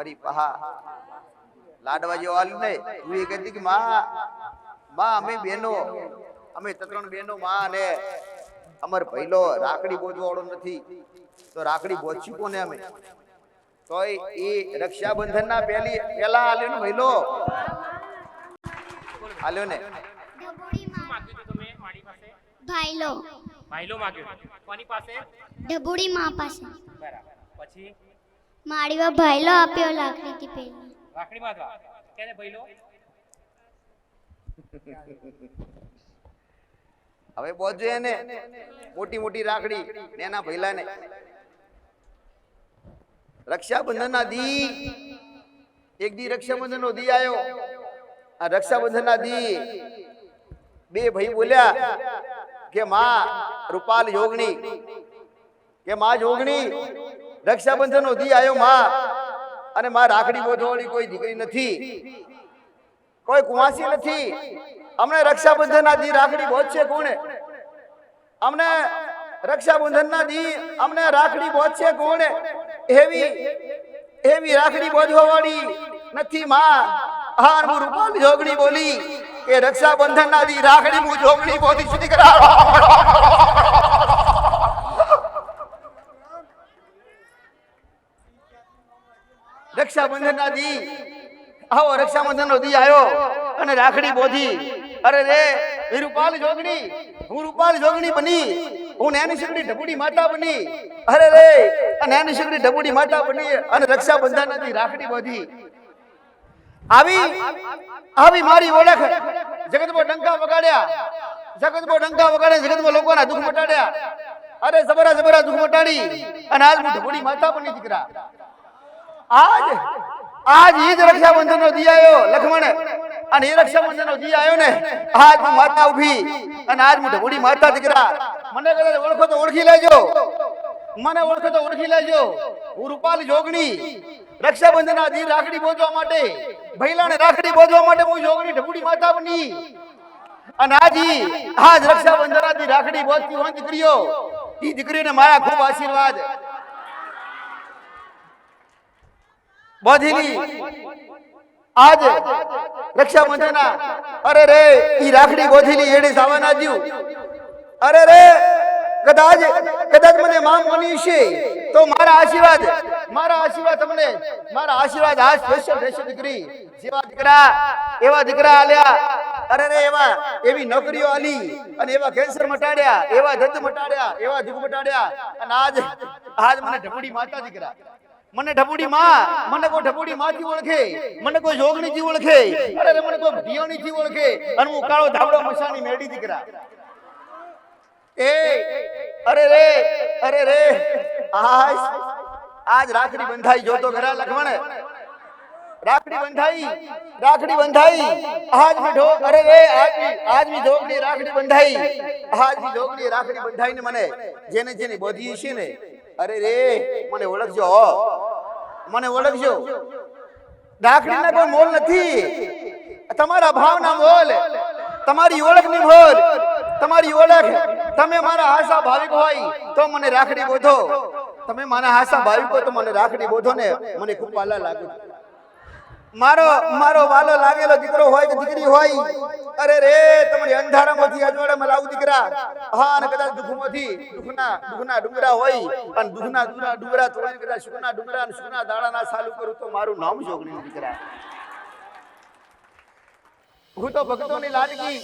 મારી પહા લાડવા જેવો હાલ ને તું એ કહેતી કે માં અમે બેનો અમે ત્રણ બેનો માં ને અમાર ભઈલો રાખડી બોધવાળો નથી તો રાખડી બોધશું કોને અમે તોય એ રક્ષાબંધન ના પહેલા આલ્યો ને ભઈલો આલ્યો ને ભાઈલો માગ્યો કોની પાસે ઢબુડી માં પાસે બરાબર પછી માડીવા ભાઈલો આપ્યો લાકડી થી પેલી રાખડી માંગવા કેને ભાઈલો હવે બોધજો એને મોટી મોટી રાખડી ને એના ભઈલા ને રક્ષાબંધન ના દી એક દી રક્ષાબંધન નો દી આયો આ રક્ષાબંધન ના દી બે ભાઈ બોલ્યા કે માં રૂપાલ જોગણી કે માં જોગણી રક્ષાબંધન નો દી આયો માં અને માં રાખડી બોધવાળી કોઈ દીકરી નથી કોઈ કુંવાસી નથી અમને રક્ષાબંધન ના દી રાખડી બોધશે કોણે અમને રક્ષાબંધન ના દી અમને રાખડી બોધશે કોણે એવી રાખડી બોધવાવાળી નથી માં હા હું રૂપાલ જોગણી બોલી કે રક્ષાબંધન ના દી રાખડી હું જોગણી બોધી સુધી કરા રક્ષાબંધન ના દી આવો રક્ષાબંધન નો દી આયો અને રાખડી બોધી અરે રે રૂપાલ જોગણી હું રૂપાલ જોગણી બની હું નેની શિકડી ઢબુડી માતા બની અરે રે નેની શિકડી ઢબુડી માતા બની અને રક્ષાબંધન ના દી રાખડી બોધી આવી મારી ઓળખ જગતમાં ડંકા વગાડ્યા જગતમાં લોકોના દુઃખ મટાડ્યા અરે જબરા દુઃખ મટાડી અને આજ હું ઢબુડી માતા બની દીકરા આજ ઈ જ રક્ષાબંધન નો દી આયો લખમણ અને એ રક્ષાબંધન નો દી આયો ને આજ હું માતા ઉભી અને આજ હું ઢબુડી માતા દીકરા મને કદાચ ઓળખો તો ઓળખી લેજો હું રૂપાલ જોગણી રક્ષાબંધન ના દી રાખડી બોધવા માટે ભઈલાને રાખડી બોધવા માટે હું જોગણી ઢબુડી માતા બની અને આજ રક્ષાબંધન ના દી રાખડી બોધતી હોય દીકરીઓ ઈ દીકરીને મારા ખૂબ આશીર્વાદ બોધીલી આજ રક્ષાબંધન અરે રે ઈ રાખડી બોધીલી એડી સાવાના જ્યું અરે રે કદાચ મને માં મની છે તો મારા આશીર્વાદ તમને મારા આશીર્વાદ આ સ્પેશિયલ રહેશે દીકરી એવા દીકરા આલ્યા અરે રે એવી નોકરીઓ આલી અને એવા કેન્સર મટાડ્યા એવા દર્દ મટાડ્યા એવા દુઃખ મટાડ્યા અને આજ મને ઢબુડી માતા દીકરા મને ઢબુડી માં મને કોઈ ઢબુડી માંથી ઓળખે મને કોઈ જોગણી થી ઓળખે અરે મને કોઈ ઢિયોણી થી ઓળખે અને હું કાળો ધાબળો મસાની મેડી દીકરા અરે રે આજ રાખડી બંધાઈ જોતો ખરા લખમણ રાખડી બંધાઈ આજ મી ઢોક અરે રે આજ મી જોગણી રાખડી બંધાઈ ને મને જેને બોધી છે ને અરે રે મને ઓળખજો રાખડી ના કોઈ મોલ નથી તમારા ભાવના મોલ તમારી ઓળખ ની મોલ તમારી ઓળખ તમે મારા આશા ભાવિક હોય તો મને રાખડી બોધો તમે મારા આશા ભાવિક હોય તો મને રાખડી બોધો ને મને ખૂબ વાલા લાગે મારો વાલો લાગેલો દીકરો હોય કે દીકરી હોય અરે રે તમારી અંધારામાંથી અજવાળામાં લાવું દીકરા હા અને કદાચ દુઃખના ડુંગરા હોય અને દુઃખના ડુંગરા તોડી કદાચ સુખના ડુંગરા અને સુખના દાડાના ચાલુ કરું તો મારું નામ જોગણી દીકરા હું તો ભક્તોની લાડકી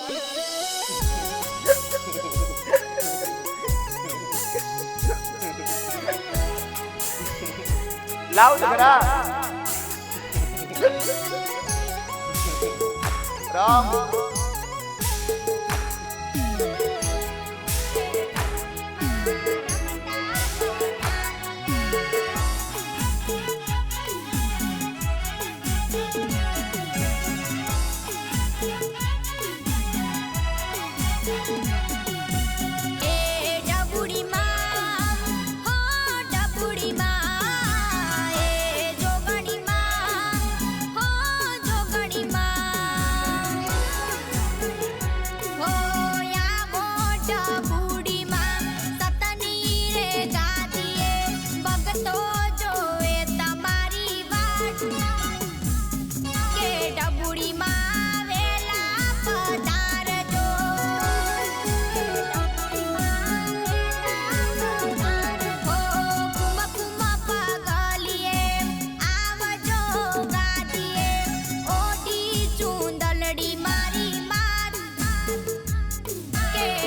લાવ દીકરા રામ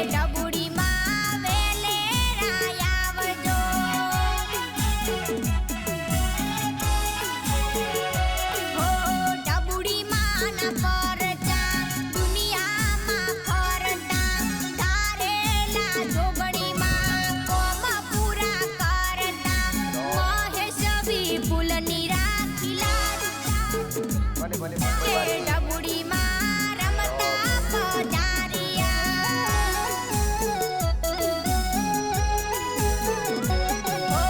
ડબુડીમાં વેલે રાયાવજો હો ડબુડીમાં ના પરચા દુનિયામાં ફરતા ધારેલા જોગણીમાં કોમ પૂરા કરતા મહેશ વિપુલની રાખીલા ભલે ભલે કે ડબુડીમાં રમતા પધારિયા હો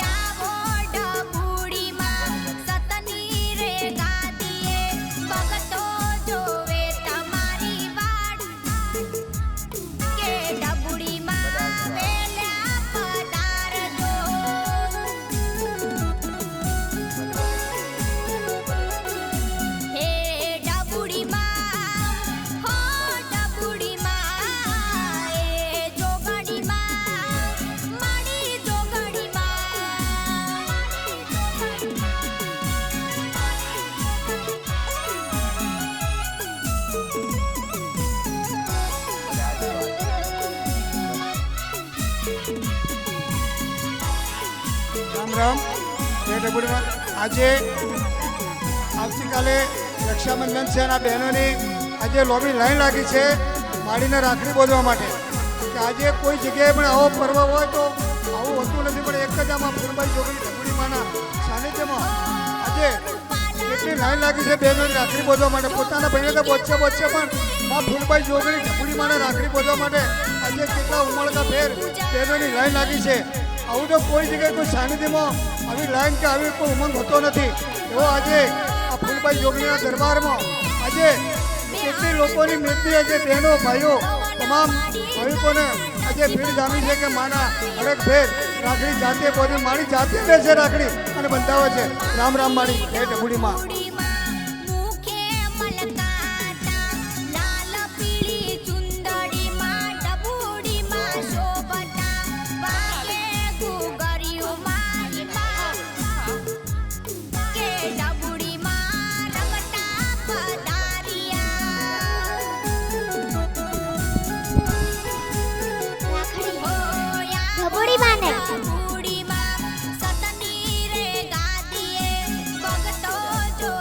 આવો ડબુડીમાં સતની રે ગાદીએ ભગતો જોવે તમારી વાડ કે ડબુડીમાં વેલા પધારજો હે ડબુડીમાં હો ડબુડીમાં એ જોગણીમાં મારી રામ રામ જય ડબુડીમાં આજે આવતીકાલે રક્ષાબંધન છે અને આ બહેનોની આજે લોબી લાઈન લાગી છે માળીને રાખડી બાંધવા માટે કે આજે કોઈ જગ્યાએ પણ આવો પર્વ હોય તો આવું હોતું નથી પણ એક જ આમાં ફૂલબાઈ જોગણી ડબુડીમાંના સાનિધ્યમાં આજે કેટલી લાઈન લાગી છે બહેનોની રાખડી બાંધવા માટે પોતાના ભાઈને તો બોચે પણ આ ફૂલબાઈ જોગણી ડબુડીમાંના રાખડી બાંધવા માટે આજે કેટલા ઉમળકા ફેર બહેનોની લાઈન લાગી છે આવું તો કોઈ જગ્યાએ કોઈ સાનિધ્યમાં આવી લાઈન કે આવી કોઈ ઉમંગ હોતો નથી એવો આજે આ ફૂલબાઈ જોગણીના દરબારમાં આજે કેટલી લોકોની મેદની આજે બહેનો ભાઈઓ તમામ ભાવિકોને આજે ભીડ જામી છે કે માના હરેક ભેર રાખડી જાતે બોધી માણી જાતે લે છે રાખડી અને બંધાવે છે રામ રામ માણી હે ડબુડીમાં મુખે મલકાતા લાલ પીળી ચુંદડીમાં ડબુડીમાં શોભતા વાગે ગુગરિયું મારી માં કે ડબુડીમાં રમતા પધારિયા ડબુડીમાં ને ડબુડીમાં સતની રે ગાદીએ ભગતો જો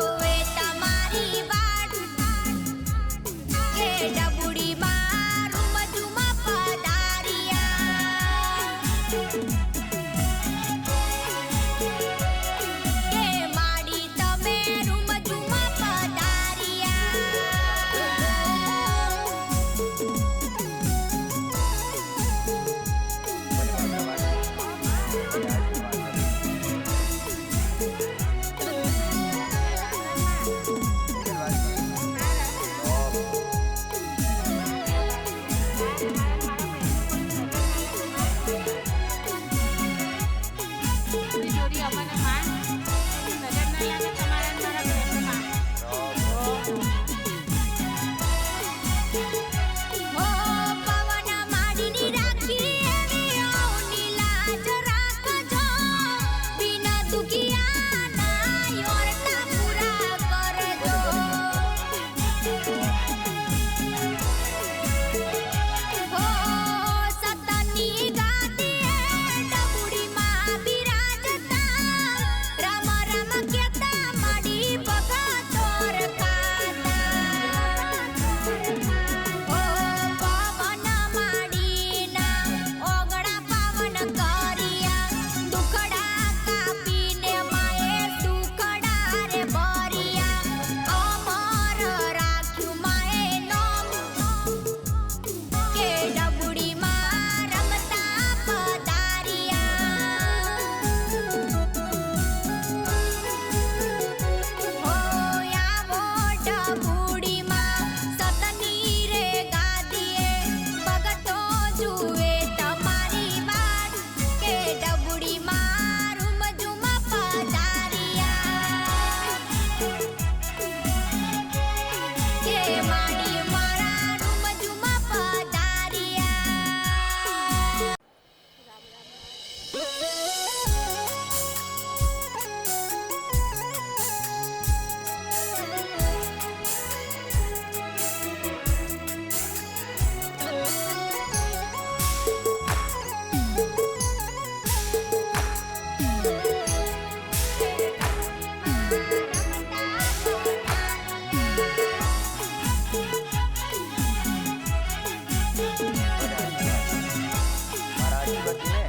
મારા આશીર્વાદથી ને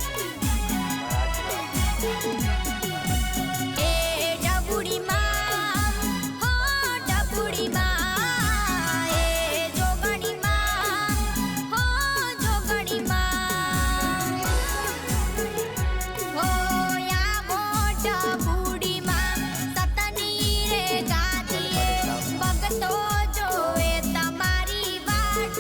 મારા આશીર્વાદ. એ ડબુડી માં હો ડબુડી માં એ જોગણી માં હો જોગણી માં હો યા મોટ બુડી માં સતની રે ગાદીએ ભગતો જોવે તમારી વાટ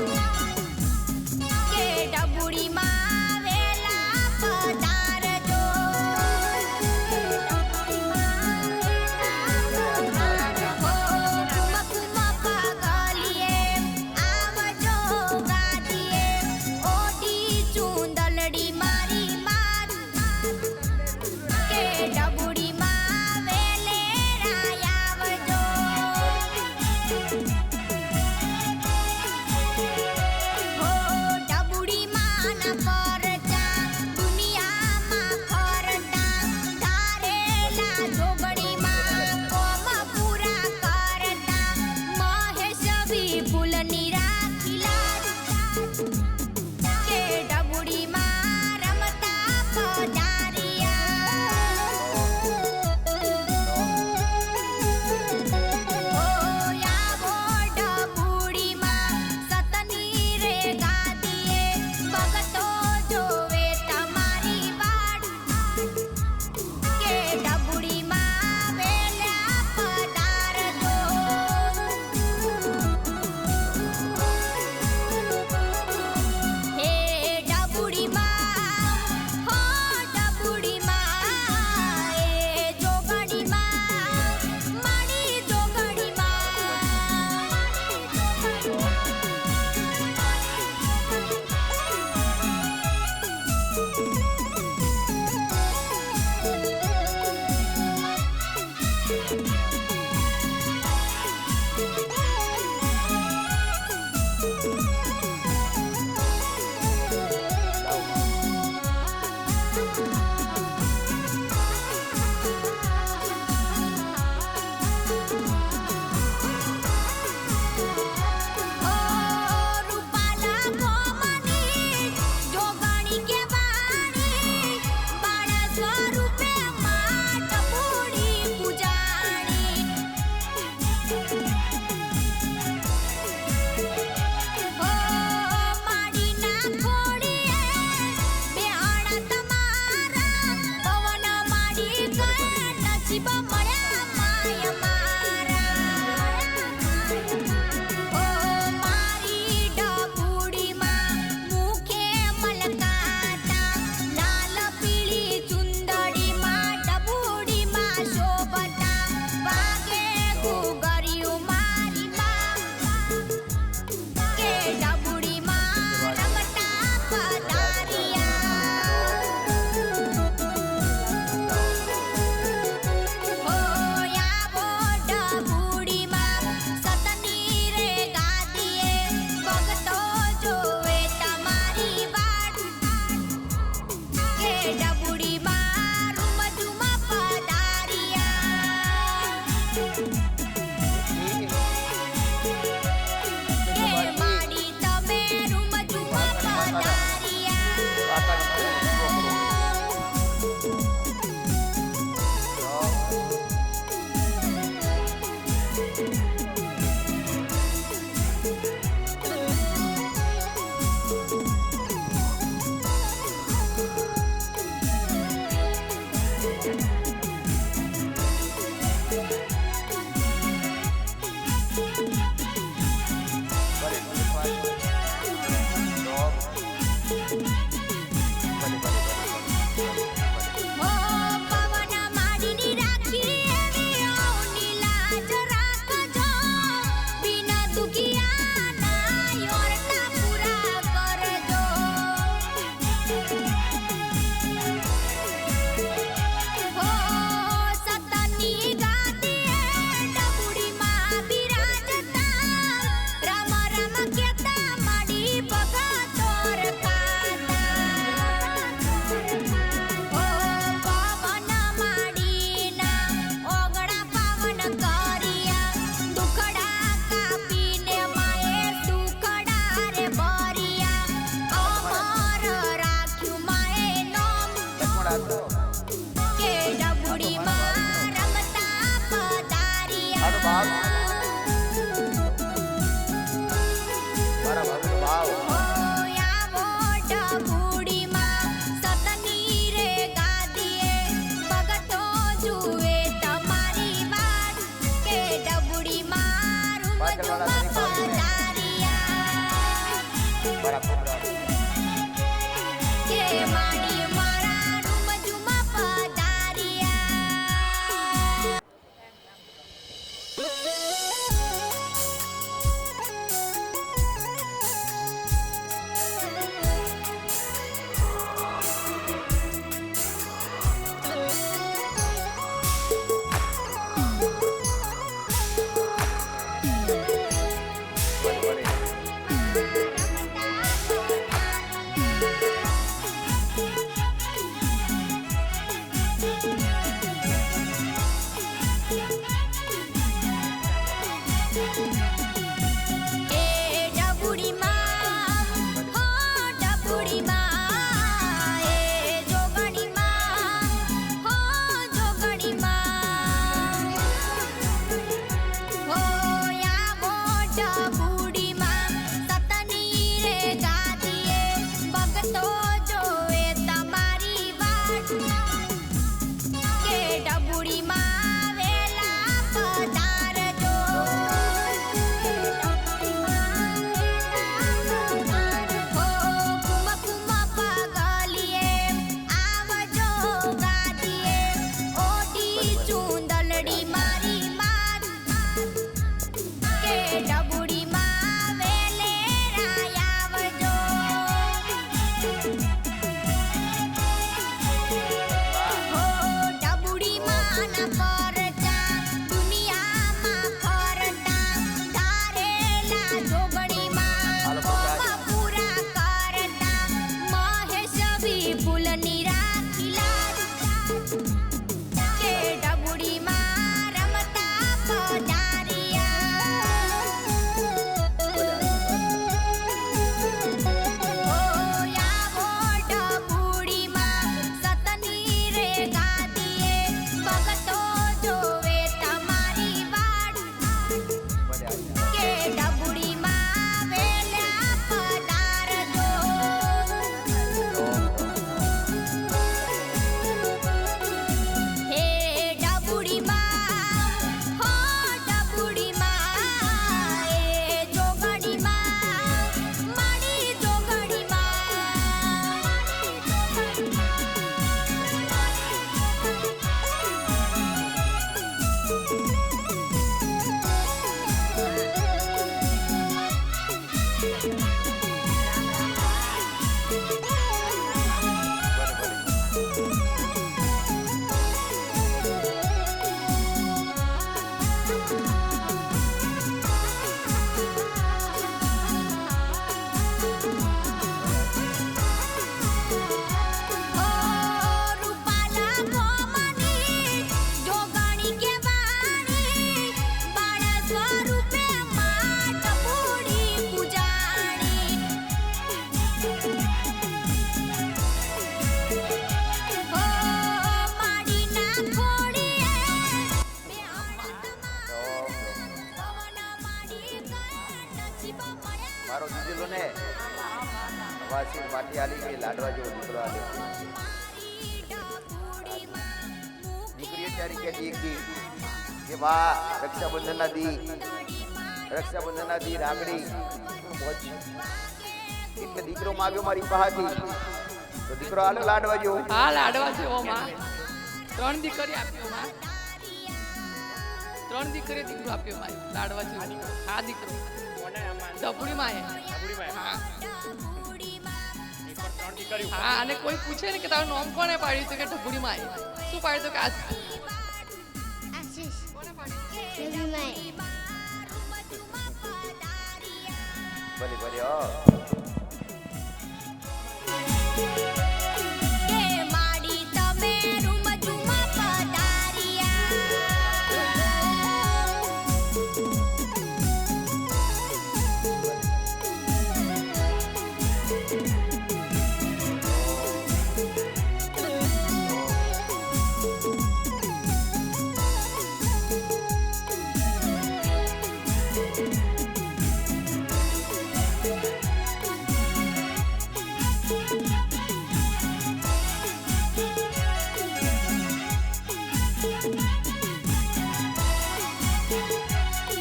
દીકરો ને વાસી માટી આલી ગઈ લાડવા જેવો દીકરો આલ્યો દીકરી અત્યારે કહેતી એક દી કે વાહ રક્ષાબંધનના દી રાખડી એટલે દીકરો માગ્યો મારી પાસેથી તો દીકરો આલ્યો લાડવા જેવો હા લાડવા જેવો માં 3 દીકરી આપ્યો માં 3 દીકરી દીકરો આપ્યો માં લાડવા જેવો હા દીકરો કોને આમાં ડબુડી માં ડબુડી માં હા એક પર 3 દીકરીઓ હા અને કોઈ પૂછે ને કે તારું નામ કોણે પાડ્યું તો કે ડબુડી માં શું પાડ્યું તો કે આશીષ રવિમાએ ભલે ભલે હો કે માડી તમે રૂમજુમાં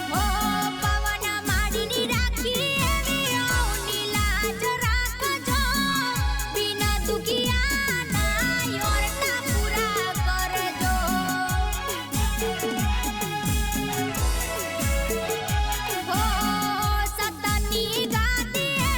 હો પવન માડીની રાખી એવી ઓની લાજ રાખજો બિના દુખિયાના યોરતા પૂરા કરજો હો સતની ગાદી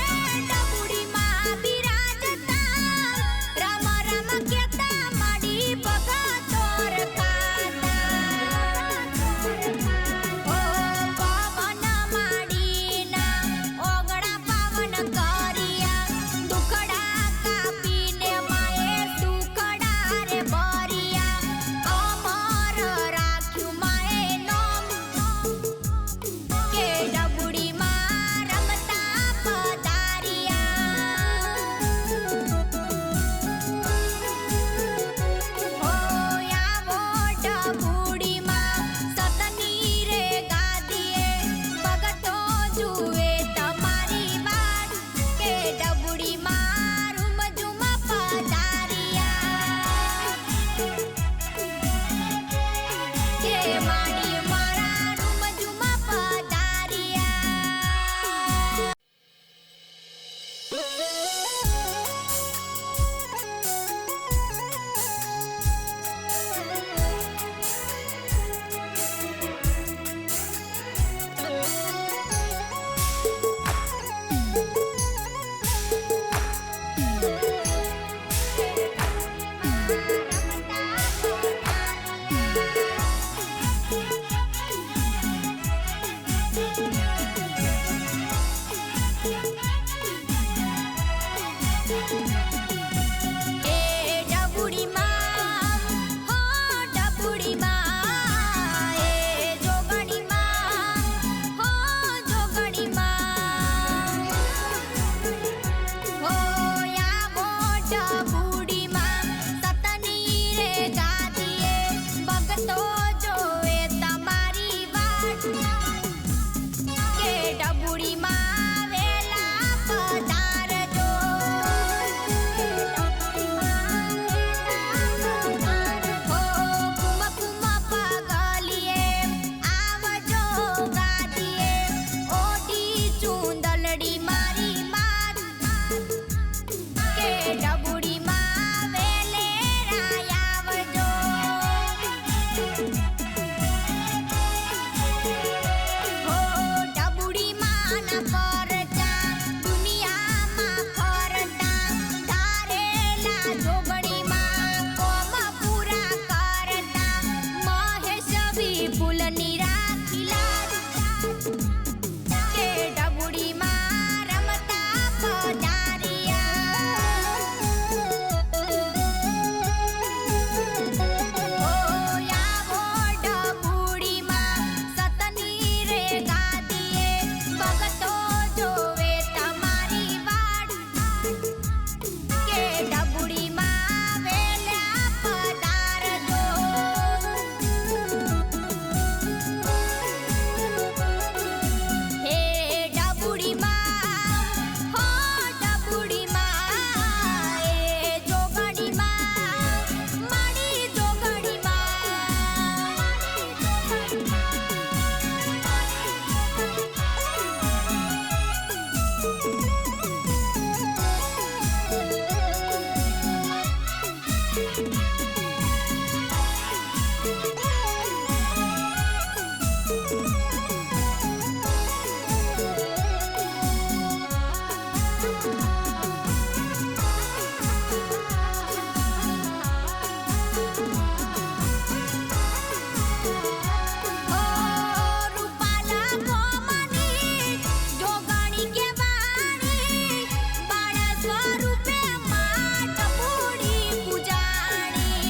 રૂપાલા કોમની જોગણી કે વાણી બાળ સ્વરૂપે માટ પૂડી પૂજાણી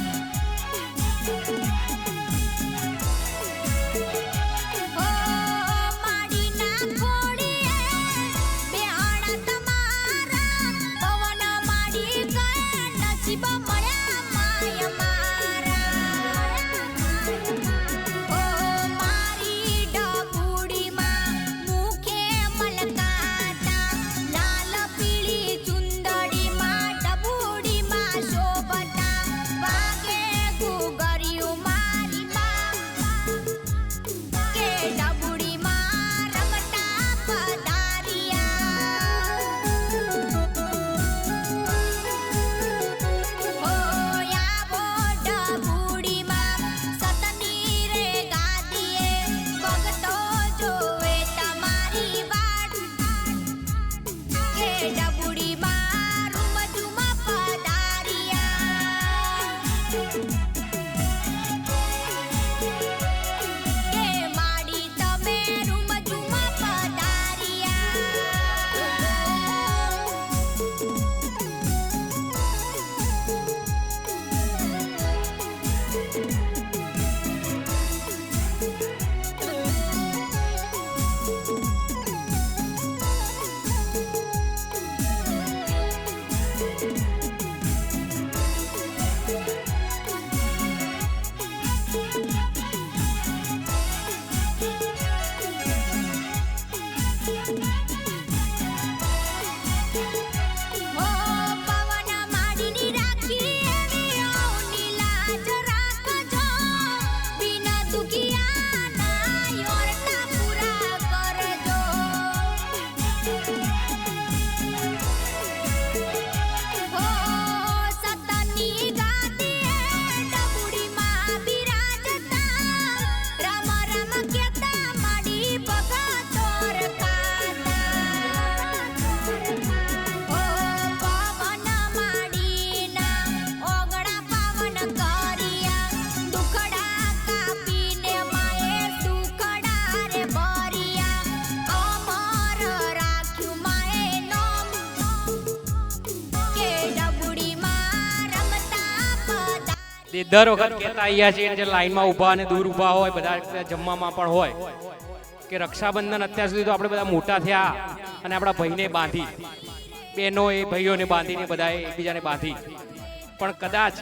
માડીના ખોડીએ બેહાણા તમારા પવન માડી કહે નસીબ મળ્યા માય મારા મારી ડબુડીમાં મુખે મલકાતા લાલ પીળી ચુંદડીમાં ડબુડીમાં શોભતા વાગે ઘૂઘરિયું મારી માં કે ડબુડીમાં રમતા પધારિયા ડબુડીમાં સતની રે ગાદીએ ભગતો જોવે તમારી વાટ કે ડબુડીમાં રૂમઝુમ પધારિયા કે માડી તમે રૂમઝુમ પવન માડીની રાખી એવી અવની લાજ રાખજો બિના દુખિયાના યોરતા પૂરા કરજો સતની ગાદીએ ડબુડીમાં બિરાજતા રામ રામ કહેતા માડી ભગતો પવન માડીના ઓગણા પાવન કર્યા દુખડા કાપીને માએ સુખડા રે ભર્યા અમર રાખ્યું માએ નોમ કે ડબુડીમાં રમતા પધારી તે દર વખત કહેતા અહીંયા છીએ જે લાઈનમાં ઊભા અને દૂર ઊભા હોય બધા જમવામાં પણ હોય કે રક્ષાબંધન અત્યાર સુધી તો આપણે બધા મોટા થયા અને આપણા ભાઈને બાંધી બહેનો એ ભાઈઓને બાંધીને બધાએ એકબીજાને બાંધી પણ કદાચ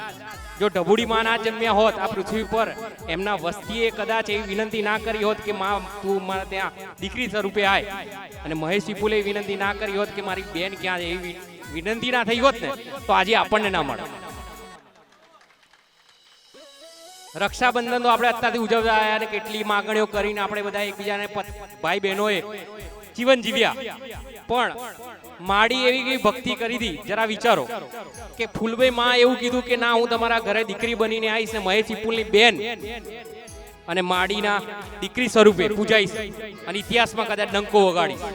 જો ઢબુડીમાં ના જન્મ્યા હોત આ પૃથ્વી પર એમના વસ્તીએ કદાચ એવી વિનંતી ના કરી હોત કે માં તું મારા ત્યાં દીકરી સ્વરૂપે આય અને મહેશ વિપુલે વિનંતી ના કરી હોત કે મારી બેન ક્યાં છે એવી વિનંતી ના થઈ હોત ને તો આજે આપણને ના મળે. રક્ષાબંધન તો આપણે અત્યારથી ઉજવતા આવ્યા અને કેટલી માગણીઓ કરીને આપણે બધા એકબીજાને ભાઈ બહેનોએ જીવન જીવ્યા પણ માડી એવી કઈ ભક્તિ કરી હતી જરા વિચારો કે ફૂલભાઈ માં એવું કીધું કે ના હું તમારા ઘરે દીકરી બનીને આવીશ ને મહેશ વિપુલની બેન અને માડીના દીકરી સ્વરૂપે પૂજાઈશ અને ઇતિહાસમાં કદાચ ડંકો વગાડીશ.